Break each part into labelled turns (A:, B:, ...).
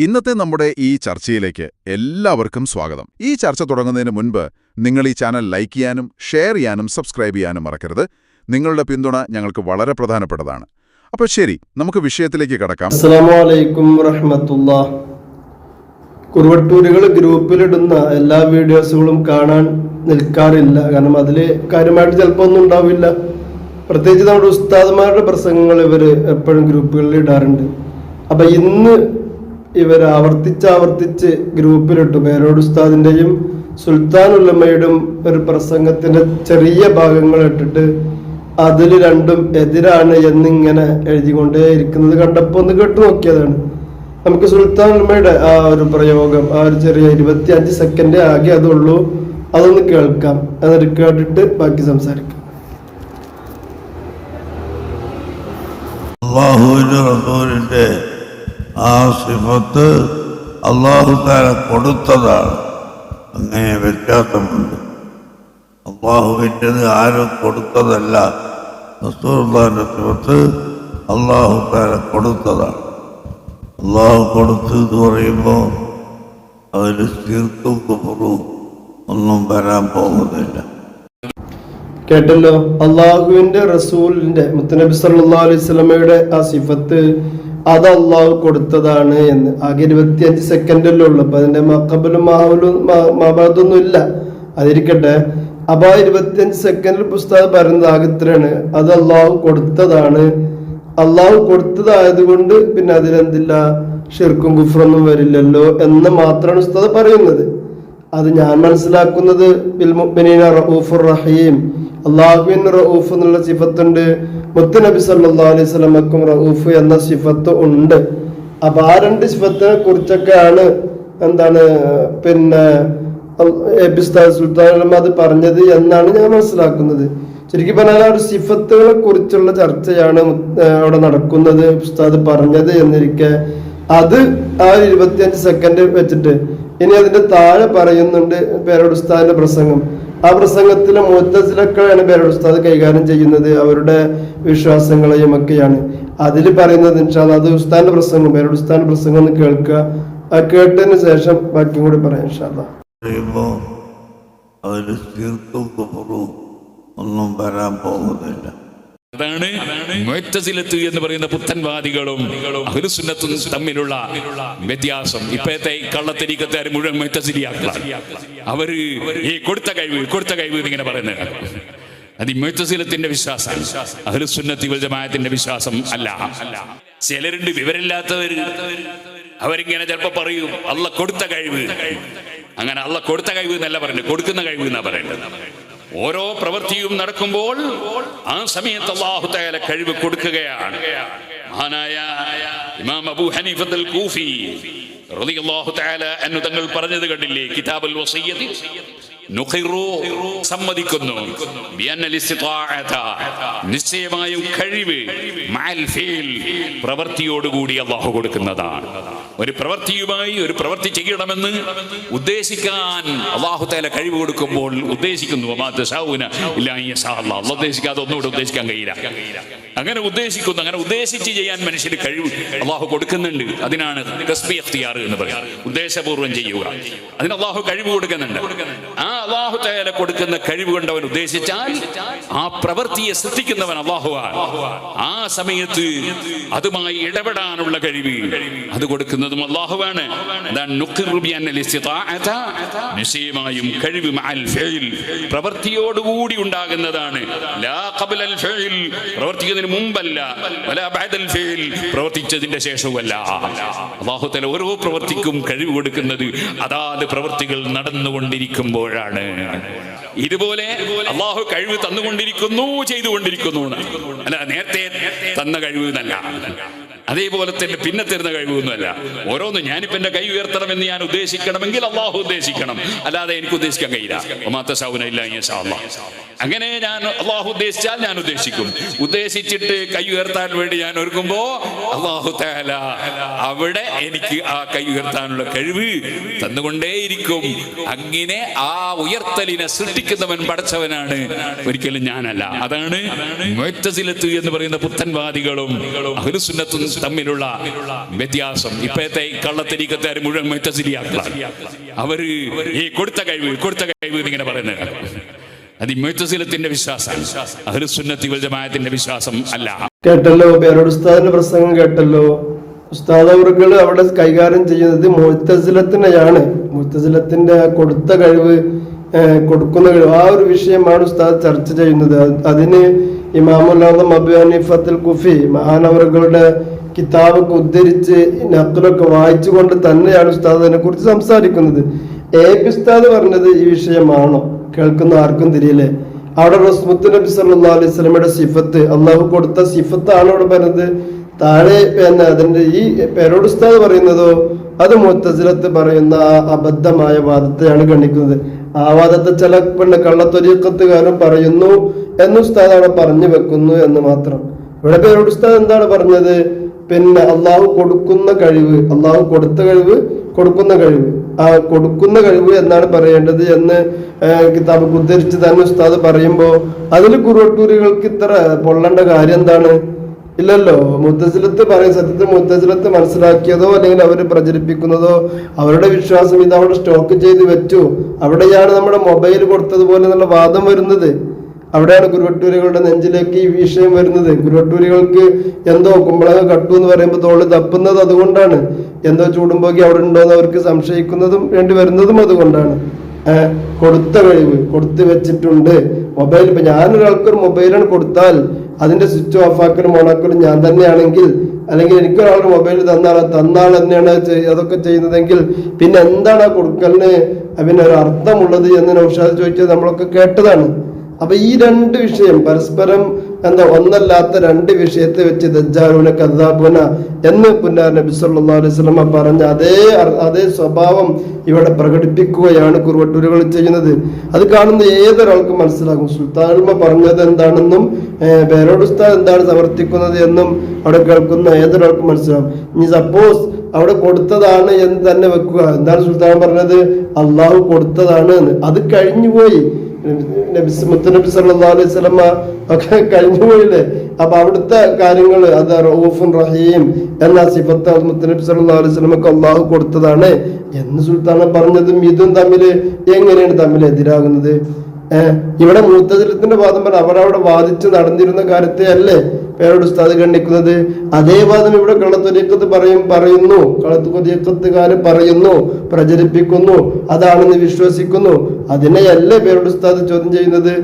A: ഇന്നത്തെ നമ്മുടെ ഈ ചർച്ചയിലേക്ക് എല്ലാവർക്കും സ്വാഗതം. ഈ ചർച്ച തുടങ്ങുന്നതിന് മുൻപ് നിങ്ങൾ ഈ ചാനൽ ലൈക്ക് ചെയ്യാനും ഷെയർ ചെയ്യാനും സബ്സ്ക്രൈബ് ചെയ്യാനും മറക്കരുത്. നിങ്ങളുടെ പിന്തുണ ഞങ്ങൾക്ക് വളരെ പ്രധാനപ്പെട്ടതാണ്. അപ്പോൾ ശരി, നമുക്ക് വിഷയത്തിലേക്ക് കടക്കാം.
B: അസ്സലാമു അലൈക്കും വറഹ്മത്തുള്ളാഹി. കുറുവട്ടൂരുകൾ ഗ്രൂപ്പിലിടുന്ന എല്ലാ വീഡിയോസുകളും കാണാൻ നിൽക്കാറില്ല. കാരണം അതിൽ കാര്യമായിട്ട് ചിലപ്പോൾ ഒന്നും ഉണ്ടാവില്ല. പ്രത്യേകിച്ച് നമ്മുടെ ഉസ്താദുമാരുടെ പ്രസംഗങ്ങൾ ഇവർ എപ്പോഴും ഗ്രൂപ്പുകളിൽ ഇടാറുണ്ട്. അപ്പം ഇന്ന് ഇവർ ആവർത്തിച്ച് ഗ്രൂപ്പിലിട്ടു. പേരോട് ഉസ്താദിൻ്റെയും സുൽത്താൻ ഉലമയുടെയും ഒരു പ്രസംഗത്തിൻ്റെ ചെറിയ ഭാഗങ്ങൾ ഇട്ടിട്ട് അതിൽ രണ്ടും എതിരാണ് എന്നിങ്ങനെ എഴുതിക്കൊണ്ടേ ഇരിക്കുന്നത് കണ്ടപ്പോൾ ഒന്ന് കേട്ടു നോക്കിയതാണ്. നമുക്ക് സുൽത്താൻ ഉലമയുടെ ആ ഒരു പ്രയോഗം, ആ ഒരു ചെറിയ 25 സെക്കൻഡ് ആകെ അതുള്ളൂ, അതൊന്ന് കേൾക്കാം. എന്നിട്ട് കേട്ടിട്ട് ബാക്കി സംസാരിക്കാം.
C: അല്ലാഹുവിന്റെ റസൂലിന്റെ ആ സിഫത്ത് അല്ലാഹു തആല കൊടുത്തതാണ്. അങ്ങനെ വ്യത്യാസമുണ്ട്. അല്ലാഹുവിൻ്റെത് ആരും കൊടുത്തതല്ല. റസൂലുള്ളാഹിന്റെ സിഫത്ത് അല്ലാഹു തആല കൊടുത്തതാണ്. അല്ലാഹു കൊടുത്തു എന്ന് പറയുമ്പോൾ അതിൽ ശിർക്കും കുഫറും ഒന്നും വരാൻ പോകുന്നില്ല.
B: കേട്ടല്ലോ, അള്ളാഹുവിന്റെ റസൂലിന്റെ മുത്തനബി സല്ലല്ലാഹു അലൈഹി വസല്ലമയുടെ ആ സിഫത്ത് അത് അള്ളാഹു കൊടുത്തതാണ് എന്ന്. ആകെ 25 സെക്കൻഡല്ലേ ഉള്ളു. അപ്പൊ അതിന്റെ മഖബലും മാബാദൊന്നും ഇല്ല, അതിരിക്കട്ടെ. അപ്പൊ ആ 25 സെക്കൻഡിൽ പുസ്തകം പറയുന്നത് ആകെ ഇത്രയാണ്: അത് അള്ളാഹു കൊടുത്തതാണ്. അള്ളാഹു കൊടുത്തതായതുകൊണ്ട് പിന്നെ അതിലെന്തില്ല, ഷിർക്കും കുഫ്റൊന്നും വരില്ലല്ലോ എന്ന് മാത്രമാണ് ഉസ്താദ് പറയുന്നത്. അത് ഞാൻ മനസ്സിലാക്കുന്നത് ബിൽ മുഅ്മിനീന റഊഫുർ റഹീം, അള്ളാഹുവിന് റഊഫ് എന്നുള്ള സിഫത്തുണ്ട്, മുത്തുനബി സല്ലല്ലാഹു അലൈഹി വസല്ലമക്കും റഊഫ് എന്ന സിഫത്ത് ഉണ്ട്. അപ്പൊ ആ രണ്ട് സിഫത്തിനെ കുറിച്ചൊക്കെയാണ് പിന്നെ സുൽത്താൻ ഉലമ അത് പറഞ്ഞത് എന്നാണ് ഞാൻ മനസ്സിലാക്കുന്നത്. ശരിക്കും പറഞ്ഞാൽ ആ ഒരു സിഫത്തുകളെ കുറിച്ചുള്ള ചർച്ചയാണ് അവിടെ നടക്കുന്നത്, ഉസ്താദ് പറഞ്ഞത് എന്നിരിക്കെ അത് ആ 25 സെക്കൻഡ് വെച്ചിട്ട് ഇനി അതിന്റെ താഴെ പറയുന്നുണ്ട് പേരോട് ഉസ്താദിന്റെ പ്രസംഗം. ആ പ്രസംഗത്തിലെ മുഅ്തസിലകളെയാണ് പേരോട് ഉസ്താദ് കൈകാര്യം ചെയ്യുന്നത്, അവരുടെ വിശ്വാസങ്ങളെയും ഒക്കെയാണ് അതിൽ പറയുന്നത്. ഇൻഷാ അല്ലാഹ് അത് ഉസ്താദിന്റെ പ്രസംഗം, പേരോട് ഉസ്താദിന്റെ പ്രസംഗം ഒന്ന് കേൾക്കുക. ആ കേട്ടതിന് ശേഷം ബാക്കിയും കൂടി പറയാം ഇൻഷാ അല്ലാഹ്.
C: ഒന്നും വരാൻ പോകുന്നില്ല.
D: അതാണ് മുഅ്തസിലത്ത് എന്ന് പറയുന്ന പുത്തൻവാദികളും അഹ്ലുസുന്നത്തും തമ്മിലുള്ള വ്യത്യാസം. ഇപ്പോഴത്തെ കള്ളത്തരീക്കക്കാർ മുഴുവൻ മുഅ്തസിലിയാക്കളാണ്. അവര് ഈ കൊടുത്ത കഴിവ് ഇങ്ങനെ പറയുന്നത് അത് മുഅ്തസിലത്തിന്റെ വിശ്വാസം, അഹ്ലുസുന്നത്തി വൽ ജമാഅത്തിന്റെ വിശ്വാസം അല്ല. ചിലരുണ്ട് വിവരമില്ലാത്തവർ, അവരിങ്ങനെ ചിലപ്പോ പറയും അല്ലാഹ് കൊടുത്ത കഴിവ്. അങ്ങനെ അല്ലാഹ് കൊടുത്ത കഴിവ് എന്നല്ല പറയുന്നത്, കൊടുക്കുന്ന കഴിവ് എന്നാ പറയേണ്ടത്. ഓരോ പ്രവൃത്തിയും നടക്കുമ്പോൾ ആ സമയത്ത് അല്ലാഹു തആല കഴിവ് കൊടുക്കുകയാണ്. മഹാനായ ഇമാം അബൂ ഹനീഫത്തുൽ കൂഫി റളിയല്ലാഹു തആല അൻഹു തങ്ങൾ പറഞ്ഞത് കണ്ടില്ലേ, കിതാബുൽ വസിയ്യത്തി നുഖിറു, സമ്മതിക്കുന്നു ബിഅന്നൽ ഇസ്തിതാഅത, നിശ്ചയമായും കഴിവ് മഅൽ ഫീൽ, പ്രവൃത്തിയോടുകൂടി അല്ലാഹു കൊടുക്കുന്നതാണ്. ഒരു പ്രവൃത്തിയുമായി ഒരു പ്രവൃത്തി ചെയ്യണമെന്ന് ഉദ്ദേശിക്കാൻ അല്ലാഹു തആല കഴിവ് കൊടുക്കുമ്പോൾ ഉദ്ദേശിക്കുന്നു. വമാ തശാഊന ഇല്ലാ അൻ യശാ അല്ലാഹ്, അല്ലാഹു ഉദ്ദേശിക്കാതെ ഒന്നുകൂടെ ഉദ്ദേശിക്കാൻ കഴിയില്ല. അങ്ങനെ ഉദ്ദേശിക്കുന്നു, അങ്ങനെ ഉദ്ദേശിച്ച് ചെയ്യാൻ മനുഷ്യന് കഴിവ് അല്ലാഹു കൊടുക്കുന്നുണ്ട്. അതിനാണ് കസ്ബി ഇഖ്തിയാർ എന്ന് പറയുന്നത്, ഉദ്ദേശപൂർവ്വം ചെയ്യുക. അതിന് അല്ലാഹു കഴിവ് കൊടുക്കുന്നുണ്ട്. ആ അല്ലാഹു തആല കൊടുക്കുന്ന കഴിവ് കൊണ്ടവൻ ഉദ്ദേശിച്ചാൽ ആ പ്രവൃത്തിയെ സൃഷ്ടിക്കുന്നവൻ അല്ലാഹുവാണ്. ആ സമയത്ത് അതുമായി ഇടപെടാനുള്ള കഴിവ് അത് കൊടുക്കുന്നതും അല്ലാഹുവാണ്. നിശ്ചയമായും കഴിവ് മഅൽ ഫീൽ, പ്രവൃത്തിയോടുകൂടി ഉണ്ടാകുന്നതാണ്. ലാ ഖബ്ലൽ ഫീൽ, പ്രവർത്തിക്കുന്നതിന് മുമ്പല്ല, വലാ ബഅദൽ ഫീൽ, പ്രവർത്തിച്ചതിന്റെ ശേഷവുമല്ല. അല്ലാഹു തആല ഓരോ പ്രവൃത്തിക്കും കഴിവ് കൊടുക്കുന്നത് അതാത് പ്രവൃത്തികൾ നടന്നുകൊണ്ടിരിക്കുമ്പോഴാണ്. ഇതുപോലെ അല്ലാഹു കഴിവ് തന്നുകൊണ്ടിരിക്കുന്നു, ചെയ്തുകൊണ്ടിരിക്കുന്നു. അല്ല, നേരത്തെ തന്ന കഴിവ് എന്നല്ല, അതേപോലെ തന്നെ പിന്നെ തരുന്ന കഴിവൊന്നുമല്ല. ഓരോന്നും ഞാനിപ്പോ എന്റെ കൈ ഉയർത്തണമെന്ന് ഞാൻ ഉദ്ദേശിക്കണമെങ്കിൽ അല്ലാഹു ഉദ്ദേശിക്കണം, അല്ലാതെ എനിക്ക് ഉദ്ദേശിക്കാൻ കഴിയില്ല. വമാ തശാഊന ഇല്ലാ അൻ യശാ അല്ലാഹ്. അങ്ങനെ ഞാൻ അള്ളാഹു ഉദ്ദേശിച്ചാൽ ഞാൻ ഉദ്ദേശിക്കും. ഉദ്ദേശിച്ചിട്ട് കൈ ഉയർത്താൻ വേണ്ടി ഞാൻ ഒരുങ്ങുമ്പോ അള്ളാഹു തആല അവിടെ എനിക്ക് ആ കൈ ഉയർത്താനുള്ള കഴിവ് തന്നുകൊണ്ടേയിരിക്കും. അങ്ങനെ ആ ഉയർത്തലിനെ സൃഷ്ടിക്കുന്നവൻ പടച്ചവനാണ്, ഒരിക്കലും ഞാനല്ല. അതാണ് മുഅ്തസിലത്ത് എന്ന് പറയുന്ന പുത്തൻവാദികളും അഹ്ലുസുന്നത്തും തമ്മിലുള്ള വ്യത്യാസം. ഇപ്പോഴത്തെ കള്ളത്തരീക്കക്കാർ മുഴുവൻ മുഅ്തസിലിയാക്കളാണ്. അവര് ഈ കൊടുത്ത കഴിവ് ഇങ്ങനെ പറയുന്നത് അത് മുഅ്തസിലത്തിന്റെ വിശ്വാസമാണ്, അഹ്ലുസുന്നത്തി വൽ ജമാഅത്തിന്റെ വിശ്വാസം അല്ല.
B: കേട്ടല്ലോ, പേരോട് ഉസ്താദിന്റെ പ്രസംഗം കേട്ടല്ലോ. ഉസ്താദ് അവറുകൾ അവിടെ കൈകാര്യം ചെയ്യുന്നത് മുഅ്തസിലത്തിനെയാണ്. മുഅ്തസിലത്തിന്റെ കൊടുത്ത കഴിവ്, കൊടുക്കുന്ന കഴിവ്, ആ ഒരു വിഷയമാണ് ഉസ്താദ് ചർച്ച ചെയ്യുന്നത്. അതിന് ഇമാമുൽ ആദം അബൂ ഹനീഫത്തുൽ കുഫി മഹാനവറുകളുടെ കിതാബൊക്കെ ഉദ്ധരിച്ച് നഖ്ലൊക്കെ വായിച്ചുകൊണ്ട് തന്നെയാണ് ഉസ്താദ് അതിനെ കുറിച്ച് സംസാരിക്കുന്നത്. ഉസ്താദ് പറഞ്ഞത് ഈ വിഷയമാണോ കേൾക്കുന്ന ആർക്കും തിരിയില്ലേ? അവിടെ റസൂൽ നബി സല്ലല്ലാഹു അലൈഹി വസല്ലമയുടെ സിഫത്ത്, അള്ളാഹു കൊടുത്ത സിഫത്താണ് അവിടെ പറഞ്ഞത്. താഴെ അതിന്റെ ഈ പേരോട് ഉസ്താദ് പറയുന്നതോ അത് മുഅ്തസിലത്ത് പറയുന്ന ആ അബദ്ധമായ വാദത്തെയാണ് ഗണിക്കുന്നത്. ആ വാദത്തെ ചില കള്ളത്തൊരീക്കത്തുകാരും പറയുന്നു എന്ന് ഉസ്താദ് അവിടെ പറഞ്ഞു വെക്കുന്നു എന്ന് മാത്രം. ഇവിടെ പേരോട് ഉസ്താദ് എന്താണ് പറഞ്ഞത്? പിന്നെ അള്ളാഹു കൊടുക്കുന്ന കഴിവ്, അള്ളാഹു കൊടുത്ത കഴിവ്, കൊടുക്കുന്ന കഴിവ്, ആ കൊടുക്കുന്ന കഴിവ് എന്നാണ് പറയേണ്ടത് എന്ന് കിതാബ് ഉദ്ധരിച്ച് തന്നെ ഉസ്താദ് പറയുമ്പോ അതിൽ കുറുവട്ടൂരികൾക്ക് ഇത്ര പൊള്ളേണ്ട കാര്യം എന്താണ്? ഇല്ലല്ലോ. മുഅ്തസിലത്ത് പറയും, സത്യത്തിൽ മുഅ്തസിലത്ത് മനസ്സിലാക്കിയതോ അല്ലെങ്കിൽ അവർ പ്രചരിപ്പിക്കുന്നതോ അവരുടെ വിശ്വാസം ഇത് അവിടെ സ്റ്റോക്ക് ചെയ്ത് വെച്ചു, അവിടെയാണ് നമ്മുടെ മൊബൈൽ കൊടുത്തതുപോലെ എന്നുള്ള വാദം വരുന്നത്. അവിടെയാണ് കുരുവട്ടൂരികളുടെ നെഞ്ചിലേക്ക് ഈ വിഷയം വരുന്നത്. കുരുവട്ടൂരികൾക്ക് എന്തോ കുമ്പളങ്ങ കട്ടു എന്ന് പറയുമ്പോൾ തോള് തപ്പുന്നത് അതുകൊണ്ടാണ്. എന്തോ ചൂടുമ്പോക്കി അവിടെ ഉണ്ടോന്ന് അവർക്ക് സംശയിക്കുന്നതും വേണ്ടി വരുന്നതും അതുകൊണ്ടാണ്. കൊടുത്ത കഴിവ് കൊടുത്തു വെച്ചിട്ടുണ്ട്. മൊബൈൽ ഇപ്പൊ ഞാനൊരാൾക്കൊരു മൊബൈലാണ് കൊടുത്താൽ അതിന്റെ സ്വിച്ച് ഓഫ് ആക്കലും ഓണാക്കലും ഞാൻ തന്നെയാണെങ്കിൽ, അല്ലെങ്കിൽ എനിക്കൊരാളുടെ മൊബൈൽ തന്നാൾ തന്നെയാണ് അതൊക്കെ ചെയ്യുന്നതെങ്കിൽ പിന്നെ എന്താണ് ആ കൊടുക്കലിന് പിന്നെ ഒരു അർത്ഥമുള്ളത് എന്ന് നൗഷാദ് ചോദിച്ചത് നമ്മളൊക്കെ കേട്ടതാണ്. അപ്പൊ ഈ രണ്ട് വിഷയം പരസ്പരം ഒന്നല്ലാത്ത രണ്ട് വിഷയത്തെ വെച്ച് ദജ്ജാലൂന കദ്ദാബൂന എന്ന് പുന്നാർ നബി സല്ലല്ലാഹു അലൈഹി വസല്ലം പറഞ്ഞ അതേ സ്വഭാവം ഇവിടെ പ്രകടിപ്പിക്കുകയാണ് കുറുവട്ടൂരുകൾ ചെയ്യുന്നത്. അത് കാണുന്ന ഏതൊരാൾക്കും മനസ്സിലാകും സുൽത്താനുമ പറഞ്ഞത് എന്താണെന്നും പേരോട് ഉസ്താദ് എന്താണ് സമർത്ഥിക്കുന്നത് എന്നും അവിടെ കേൾക്കുന്ന ഏതൊരാൾക്കും മനസ്സിലാകും. ഇനി സപ്പോസ് അവിടെ കൊടുത്തതാണ് എന്ന് തന്നെ വെക്കുക. എന്താണ് സുൽത്താൻ പറഞ്ഞത്? അള്ളാഹു കൊടുത്തതാണ് എന്ന്. അത് കഴിഞ്ഞുപോയി. മുത്തുനബി സല്ലല്ലാഹു അലൈഹി വസല്ലമ ഒക്കെ കഴിഞ്ഞുപോയില്ലേ? അപ്പൊ അവിടുത്തെ കാര്യങ്ങൾ അത് റഊഫുൻ റഹീം എന്ന സിഫത്ത് മുത്തുനബി സല്ലല്ലാഹു അലൈഹി വസല്ലമക്ക് അള്ളാഹു കൊടുത്തതാണ് എന്ന് സുൽത്താന പറഞ്ഞതും ഇതും തമ്മിൽ എങ്ങനെയാണ് തമ്മിൽ എതിരാകുന്നത്? ഇവിടെ മുഅ്തസിലത്തിന്റെ വാദം പറഞ്ഞ അവരവിടെ വാദിച്ച് നടന്നിരുന്ന കാര്യത്തെ അല്ലേ പേരോട് ഉസ്താദ് ഖണ്ഡിക്കുന്നത്? അതേ വാദം ഇവിടെ കള്ളത്തൊരീക്കത്ത് പറയുന്നു, കള്ളത്തൊരീക്കത്തുകാര് പറയുന്നു, പ്രചരിപ്പിക്കുന്നു, അതാണെന്ന് വിശ്വസിക്കുന്നു. അതിനെയല്ലേ പേരോട് ഉസ്താദ് ചോദ്യം ചെയ്യുന്നത്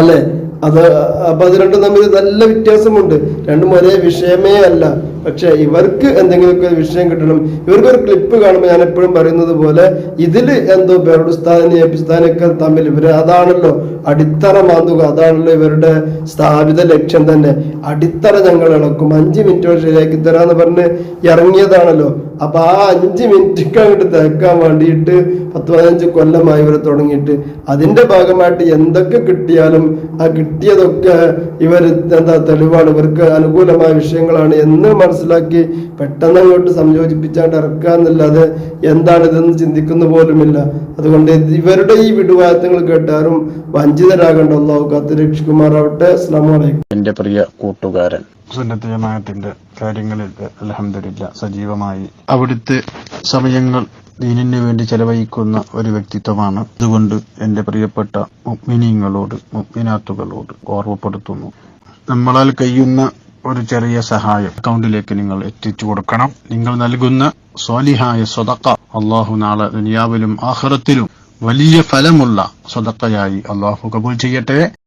B: അല്ലേ? അപ്പൊ അത് രണ്ടും തമ്മിൽ നല്ല വ്യത്യാസമുണ്ട്. രണ്ടും ഒരേ വിഷയമേ അല്ല. പക്ഷെ ഇവർക്ക് എന്തെങ്കിലുമൊക്കെ വിഷയം കിട്ടണം. ഇവർക്കൊരു ക്ലിപ്പ് കാണുമ്പോൾ ഞാൻ എപ്പോഴും പറയുന്നത് പോലെ ഇതില് എന്തോ പേരോട് ഉസ്താദിനെ ഉസ്താദിനൊക്കെ തമ്മിൽ ഇവര് അതാണല്ലോ അടിത്തറ മാന്തുക, അതാണല്ലോ ഇവരുടെ സ്ഥാപിത ലക്ഷ്യം തന്നെ. അടിത്തറ ഞങ്ങൾ ഇളക്കും, 5 മിനിറ്റ് ശരിയാക്കി തരാന്ന് പറഞ്ഞ് ഇറങ്ങിയതാണല്ലോ. അപ്പൊ ആ 5 മിനിറ്റ് അങ്ങോട്ട് തേക്കാൻ വേണ്ടിയിട്ട് 10-15 കൊല്ലമായി ഇവർ തുടങ്ങിയിട്ട് അതിന്റെ ഭാഗമായിട്ട് എന്തൊക്കെ കിട്ടിയാലും ആ കിട്ടിയതൊക്കെ ഇവർ തെളിവാണ്, ഇവർക്ക് അനുകൂലമായ വിഷയങ്ങളാണ് എന്ന് മനസ്സിലാക്കി പെട്ടെന്ന് അങ്ങോട്ട് സംയോജിപ്പിച്ചാണ്ട് ഇറക്കാന്നല്ലാതെ എന്താണിതെന്ന് ചിന്തിക്കുന്ന പോലുമില്ല. അതുകൊണ്ട് ഇവരുടെ ഈ വിടുവായത്തങ്ങൾ കേട്ടാരും വഞ്ചിതരാകേണ്ട. അല്ലാഹു കാത്തുരക്ഷിക്കുമാറാവട്ടെ. അസ്സലാമു അലൈക്കും.
E: എന്റെ പ്രിയ കൂട്ടുകാരൻ, സുന്നത്ത് ജമാഅത്തിന്റെ കാര്യങ്ങളിൽ അൽഹംദുലില്ലാഹ് സജീവമായി അവിടുത്തെ സമയങ്ങൾ ദീനിന് വേണ്ടി ചെലവഴിക്കുന്ന ഒരു വ്യക്തിത്വമാണ്. അതുകൊണ്ട് എന്റെ പ്രിയപ്പെട്ട മുഅ്മിനീങ്ങളോട് മുഅ്മിനാത്തുകളോട് ഓർമ്മപ്പെടുത്തുന്നു, നമ്മളാൽ കഴിയുന്ന ഒരു ചെറിയ സഹായം അക്കൗണ്ടിലേക്ക് നിങ്ങൾ എത്തിച്ചു കൊടുക്കണം. നിങ്ങൾ നൽകുന്ന സ്വാലിഹായ സ്വതക്ക അള്ളാഹു നാളെ ദുനിയാവിലും ആഖിറത്തിലും വലിയ ഫലമുള്ള സ്വതക്കയായി അള്ളാഹു കബൂൽ ചെയ്യട്ടെ.